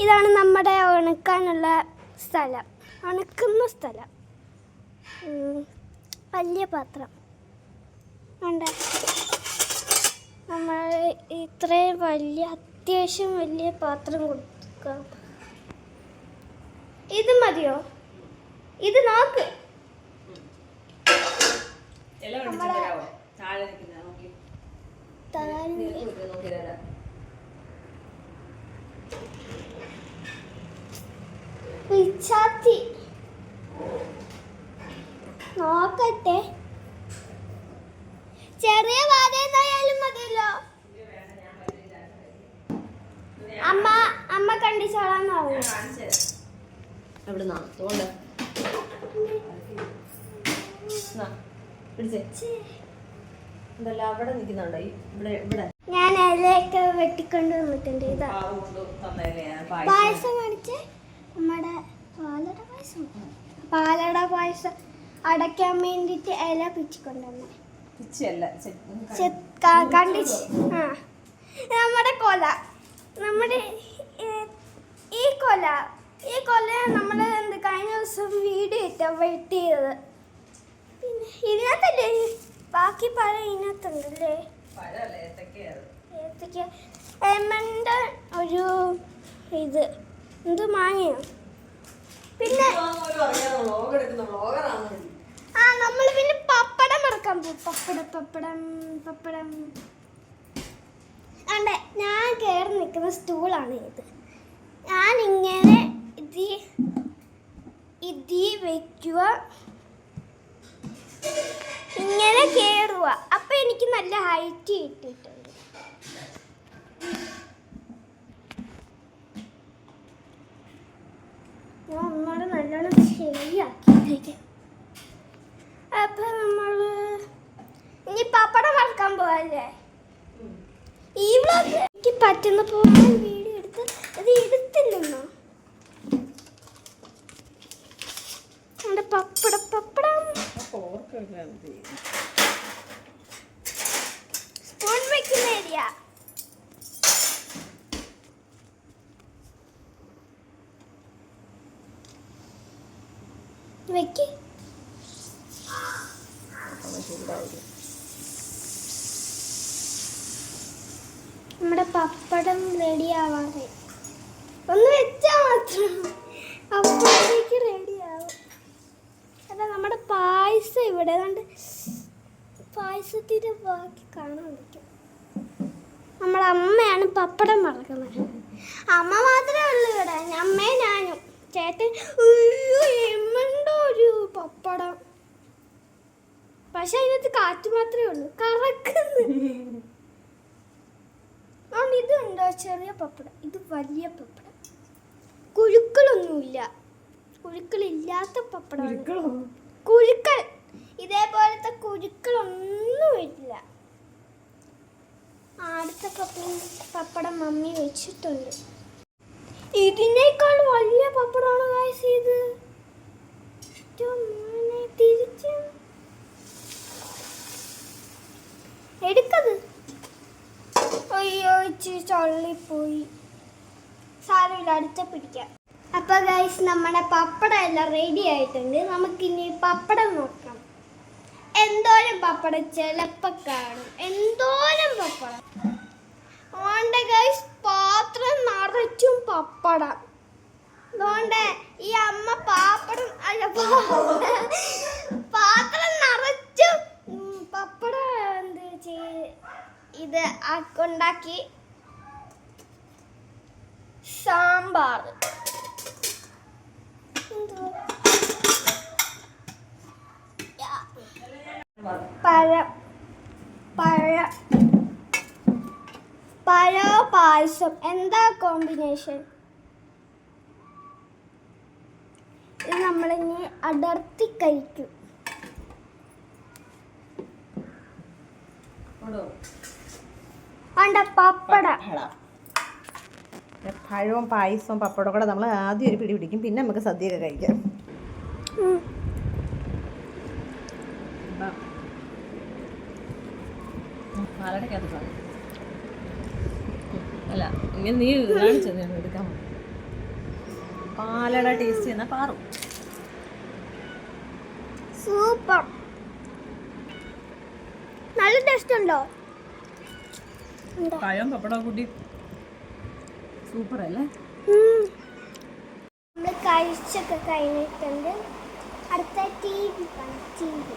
ഇതാണ് നമ്മുടെ ഉണക്കാനുള്ള സ്ഥലം, ഉണക്കുന്ന സ്ഥലം. വലിയ പാത്രം ഉണ്ട്. നമ്മൾ ഇത്രയും വലിയ, അത്യാവശ്യം വലിയ പാത്രം കൊടുക്കാം. ഇത് മതിയോ? ഇത് നോക്ക്. പിച്ചാത്തി നോക്കട്ടെ. ചെറിയ വാതയായാലും മതിയല്ലോ. അമ്മ കണ്ടിച്ചോളാന്ന് പറഞ്ഞു. ഞാൻ ഇലയൊക്കെ വെട്ടിക്കൊണ്ട് വന്നിട്ടുണ്ട്. ഇതാ പായസം കാണിച്ചേ. നമ്മുടെ പാലട പായസം അടയ്ക്കാൻ വേണ്ടിട്ട് ഇല പിച്ചിക്കൊണ്ടുവന്നു. നമ്മുടെ കൊല, നമ്മുടെ ഈ കൊല നമ്മൾ കഴിഞ്ഞ ദിവസം വീഡിയോ ഇട്ട വെട്ടിയത്. പിന്നെ ഇതിനകത്തല്ലേ ബാക്കി പഴം ഇതിനകത്തുണ്ടല്ലേ. ഏത്തക്ക എമ്മൻ്റെ ഒരു ഇത് എന്ത് മാങ്ങയോ. പിന്നെ നമ്മൾ പിന്നെ പപ്പടം ഇറക്കാൻ പോകും. പപ്പടം അണ്ടേ. ഞാൻ കയറി നിൽക്കുന്ന സ്റ്റൂളാണ് ഇത്. ഞാനിങ്ങനെ ഇതി വയ്ക്കുക, ഇങ്ങനെ കയറുക. അപ്പം എനിക്ക് നല്ല ഹൈറ്റ് കിട്ടിയിട്ടുണ്ട്. ഞാൻ ഒന്നോടെ നല്ലോണം ശരിയാക്കി. അപ്പം നമ്മൾ ഇനി പപ്പടം വറക്കാൻ പോവാല്ലേ. ഈ വ്ളോഗ് എനിക്ക് പറ്റുന്ന പോലെ വീഡിയോ എടുത്ത് അത് എടുത്തില്ലെന്നോ. നമ്മുടെ പപ്പടം സ്പൂൺ വെക്കുന്ന ഏരിയ. വെക്ക്. നമ്മുടെ പപ്പടം റെഡി ആവാതെ ഒന്ന് വെച്ചാൽ മാത്രം അപ്പോഴേക്ക് റെഡി ആവും. അല്ല, നമ്മുടെ പായസം ഇവിടെ കണ്ട് പായസത്തിൻ്റെ ബാക്കി കാണാൻ പറ്റും. നമ്മുടെ അമ്മയാണ് പപ്പടം മറക്കുന്നത്. അമ്മ മാത്രമേ ഉള്ളൂ ഇവിടെ. അമ്മയും ഞാനും ചേട്ടൻ. എമ്മണ്ടോ ഒരു പപ്പടം. പക്ഷെ അതിനകത്ത് കാറ്റ് മാത്രമേ ഉള്ളൂ, കറക്കുന്നു. ഇതുണ്ടോ ചെറിയ പപ്പടം, ഇത് വലിയ പപ്പടം. കുഴുക്കളൊന്നുമില്ല, കുഴുക്കളില്ലാത്ത പപ്പടം. കുഴുക്കൾ ഇതേപോലത്തെ കുഴുക്കളൊന്നും ഇല്ല. അടുത്ത പപ്പടം മമ്മി വെച്ചിട്ടുണ്ട്. ഇതിനേക്കാൾ വലിയ പപ്പടമാണ് ഗൈസ് ഇത്. തിരിച്ച് എടുക്കത്. അയ്യോ, ഇച്ചിരി ചള്ളിപ്പോയി. സാരമില്ല, അടുത്ത പിടിക്കാം. അപ്പോൾ ഗൈസ്, നമ്മുടെ പപ്പടം എല്ലാം റെഡി ആയിട്ടുണ്ട്. നമുക്കിനി പപ്പടം നോക്കാം. എന്തോരം പപ്പടം ചിലപ്പോൾ കാണും. എന്തോരം പപ്പടം അതുകൊണ്ട് ഗൈസ്, പാത്രം നിറച്ചും പപ്പടം. അതുകൊണ്ട് ഈ അമ്മ പാത്രം നിറച്ചും പപ്പടം ഇത് ഉണ്ടാക്കി. സാമ്പാർ പഴ പായസം. എന്താ കോമ്പിനേഷൻ? ഇത് നമ്മളിനി അടർത്തി കഴിക്കും. പഴവും പായസവും പപ്പടവും കൂടെ നമ്മൾ ആദ്യം ഒരു പിടി പിടിക്കും, പിന്നെ നമുക്ക് സദ്യയൊക്കെ കഴിക്കാം. പാലടക്കകത്ത് സാധനം അല്ല ഇങ്ങനെ നീ കാണിച്ചത് ഞാൻ എടുക്കാൻ പോകും. പാലട ടേസ്റ്റ് ചെയ്യുന്ന പാറു. സൂപ്പർ, നല്ല ടേസ്റ്റ് ഉണ്ടോ? പഴം പപ്പടം കൂട്ടി സൂപ്പർ അല്ലേ? നമ്മൾ കഴിച്ചൊക്കെ കഴിഞ്ഞിട്ടുണ്ട്. അടുത്ത ടി വി കാണാം. T V